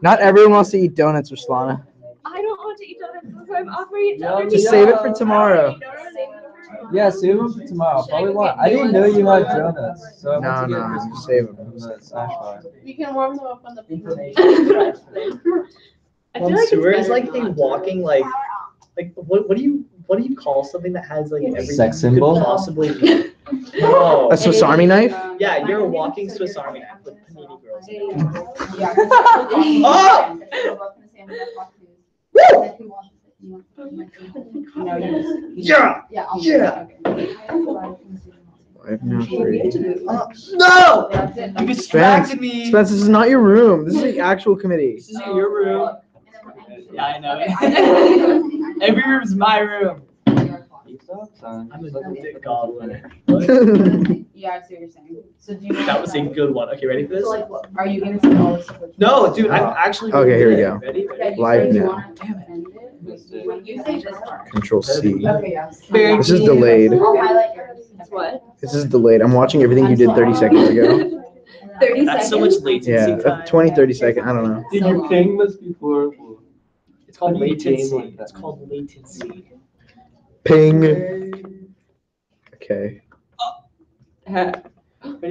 Not everyone wants to eat donuts, Ruslana. I don't want to eat donuts, so I'm offering it. Just save it for tomorrow. Yeah, save them for tomorrow. Probably want. I didn't know you liked donuts, so I want to get just save them. from the snack bar. You can warm them up on the I feel like sewer it's is like better a not. walking like what do you call something that has like everything Sex you could symbol? possibly need? No. A Swiss Army knife? Yeah, you're a walking Swiss Army knife with panini girls. Oh! Yeah. Yeah. Yeah. 5 now 3. No! That's it. You distracted me. Spence, this is not your room. This is the actual committee. This is your room. Yeah, I know. Every room's my room. I'm a dick goblin. Yeah, I see what you're saying. So do you? That was a good one. Okay, ready for this? So like, what, are you gonna say all this stuff? No, dude, I'm actually. Okay, here we good. go. Ready? Yeah, you Live said you now. wanted to end it. When you say this part. Control C. Okay, yeah. This is delayed. I'll highlight yours. What? This is delayed. I'm watching everything you did 30 seconds ago. 30 That's seconds. so much latency Yeah, time. 20, 30 seconds. I don't know. Did your ping was before? It's called How do you game latency. like that? It's called latency. Ping. Okay. Ready?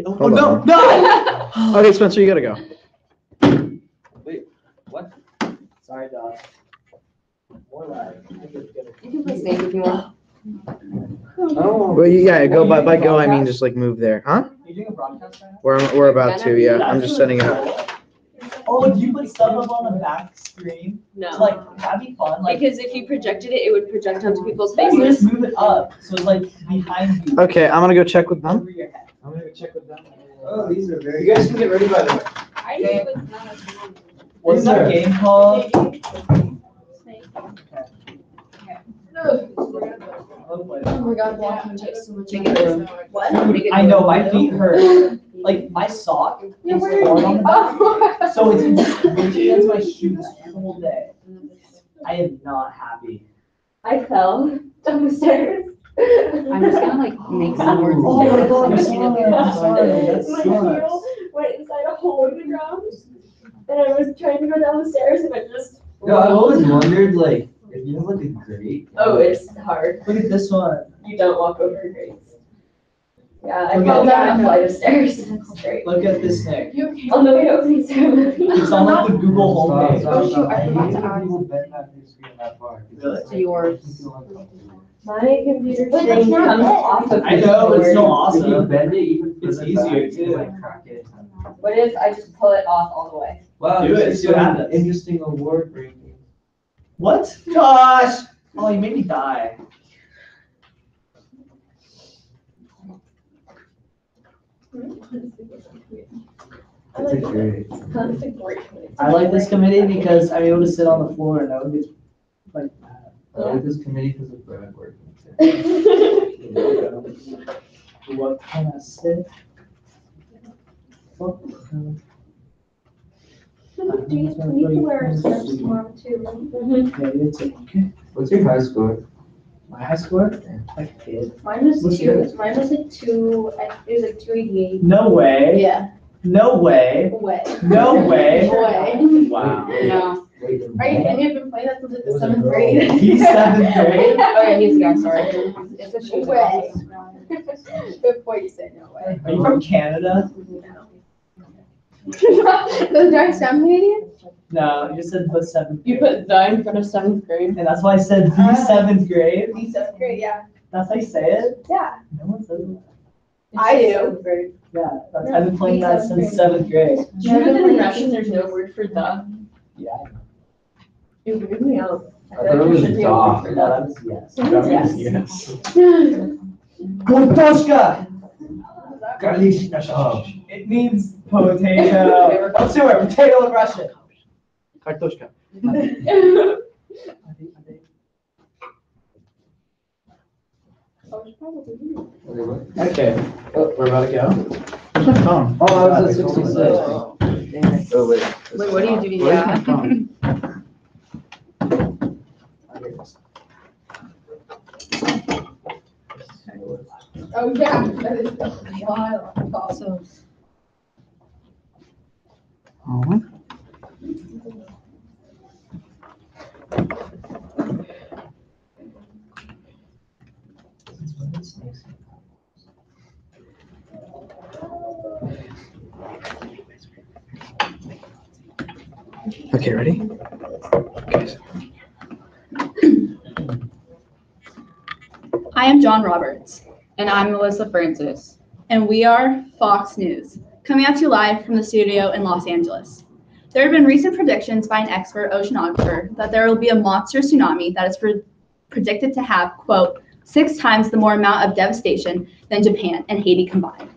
Oh, Hold no, on. no! Okay, Spencer, you gotta go. Wait, what? Sorry, dog. More lag. You can play Snake if you want. Oh. Well, yeah, go by go. I mean, just like move there, huh? You doing a broadcast right now? We're about to. Yeah, I'm just setting it up. Oh, do you put stuff up on the back screen? No. So, like, that'd be fun. Like, Because if you projected it, it would project onto people's you faces. just move it up, so it's like behind you. Okay, I'm gonna go check with them. Over your head. I'm gonna check with them. Oh, these are very. You guys can get ready by the way. I knew it was not as long. What's that game called? Oh my god, walking takes so much. What? Dude, I know, my feet hurt. Like, my sock is hard on the back. So it's against my shoes the whole day. I am not happy. I fell down the stairs. I'm just gonna like make some words. Oh my God, I'm sorry. My heel went inside a hole in the ground, and I was trying to go down the stairs, and I just. No, I've always wondered, like, if you have like a grate. Oh, it's hard. Look at this one. You don't walk over grades. Yeah, I Okay. fell down a flight of stairs. It's great. Look at this, Nick. On the way to opening ceremony. It's on like the Google homepage. Oh, shoot, I forgot to hate when ask. people bend that big screen that far. Really? To yours. My computer screen comes off of. I know, it's so If you awesome. bend it even It's further easier, back, you too. can, like, crack it. What if I just pull it off all the way? Wow, Do it, this is see what some happens. interesting award breaking. What? Gosh! Oh, you made me die. It's a great. That's a great one. I like this committee because I'm able to sit on the floor and no one gets like that. I like this committee because of Brad working. What can I say? Fuck. Do you wear scarves tomorrow too? Yeah, you too. Okay. What's your high score? My high score? Like a kid. Mine was What's two. yours? Mine was like two. It was like 288. No way. Yeah. No way. Way. No way. Way. Wow. No. Wait, Are you kidding me? I've been playing that since like the 7th grade. He's 7th grade. Oh yeah, he's a guy, sorry. It's a shoe. Way. Good point, you said no way. Are you from Canada? Does Jack sound Canadian? No, you just said put 7th You grade. put the in front of 7th grade. And that's why I said the 7th grade. The 7th grade, yeah. That's how you say it? Yeah. No one says it. I do. 7th grade. Yeah, that's, I've been playing that since 7th grade. Do you know that in Russian there's no word for the? Yeah. You weirded me out. I thought it was There should be a dog. word for No, that. that was yes. Yes. Kartoshka! Oh. It means potato. Let's do it. Potato in Russian. Kartoshka. Okay. Oh, we're about to go. Where's my phone? Oh, I was at 66. Oh, Oh, wait. Wait, what are you doing? Where's my Yeah. phone? Oh yeah. That is definitely awesome. Oh, Okay, ready? Okay. I am John Roberts, And I'm Melissa Francis. and we are Fox News, coming at you live from the studio in Los Angeles. There have been recent predictions by an expert oceanographer that there will be a monster tsunami that is predicted to have, quote, 6 times the more amount of devastation than Japan and Haiti combined.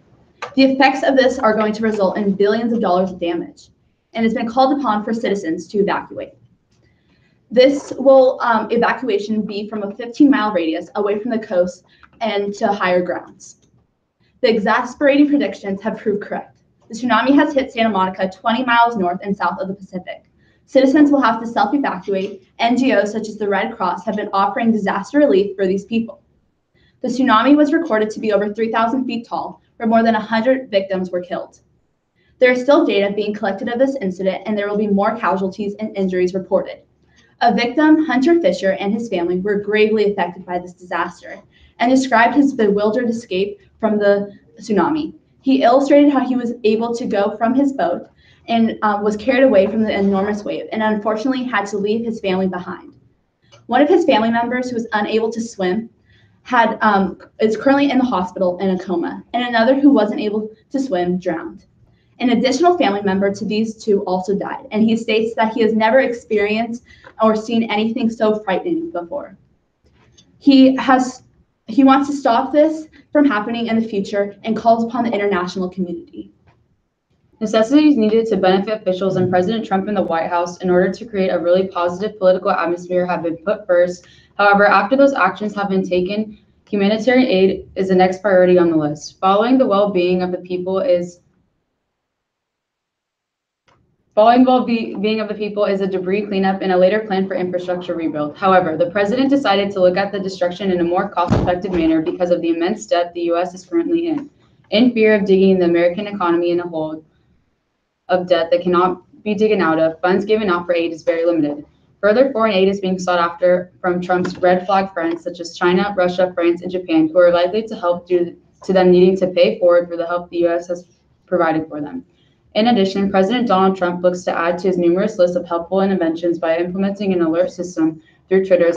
The effects of this are going to result in billions of dollars of damage, and it's been called upon for citizens to evacuate. This will evacuation be from a 15-mile radius away from the coast and to higher grounds. The exasperating predictions have proved correct. The tsunami has hit Santa Monica 20 miles north and south of the Pacific. Citizens will have to self-evacuate. NGOs such as the Red Cross have been offering disaster relief for these people. The tsunami was recorded to be over 3,000 feet tall, where more than 100 victims were killed. There is still data being collected of this incident, and there will be more casualties and injuries reported. A victim, Hunter Fisher, and his family were gravely affected by this disaster and described his bewildered escape from the tsunami. He illustrated how he was able to go from his boat and was carried away from the enormous wave and unfortunately had to leave his family behind. One of his family members who was unable to swim is currently in the hospital in a coma, and another who wasn't able to swim drowned. An additional family member to these two also died, and he states that he has never experienced or seen anything so frightening before. He wants to stop this from happening in the future and calls upon the international community. Necessities needed to benefit officials and President Trump in the White House in order to create a really positive political atmosphere have been put first. However, after those actions have been taken, humanitarian aid is the next priority on the list. Following the well-being of the people is a debris cleanup and a later plan for infrastructure rebuild. However, the president decided to look at the destruction in a more cost-effective manner because of the immense debt the U.S. is currently in. In fear of digging the American economy in a hole of debt that cannot be taken out of, funds given out for aid is very limited. Further foreign aid is being sought after from Trump's red flag friends such as China, Russia, France, and Japan, who are likely to help due to them needing to pay forward for the help the U.S. has provided for them. In addition, President Donald Trump looks to add to his numerous list of helpful interventions by implementing an alert system through Twitter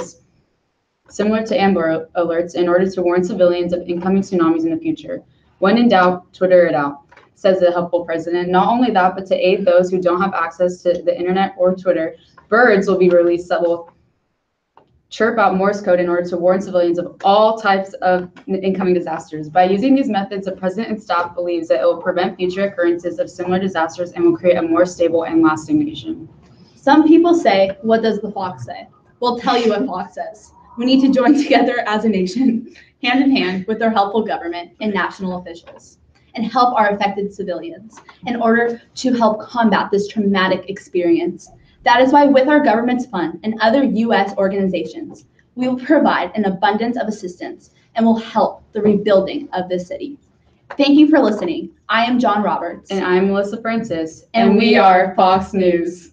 similar to Amber Alerts in order to warn civilians of incoming tsunamis in the future. When in doubt, Twitter it out, says the helpful president. Not only that, but to aid those who don't have access to the internet or Twitter, birds will be released that will chirp out Morse code in order to warn civilians of all types of incoming disasters. By using these methods, the president and staff believes that it will prevent future occurrences of similar disasters and will create a more stable and lasting nation. Some people say, what does the Fox say? We'll tell you what Fox says. We need to join together as a nation, hand in hand with our helpful government and national officials, and help our affected civilians in order to help combat this traumatic experience. That is why with our government's fund and other U.S. organizations, we will provide an abundance of assistance and will help the rebuilding of this city. Thank you for listening. I am John Roberts. And I'm Melissa Francis. And we are Fox News.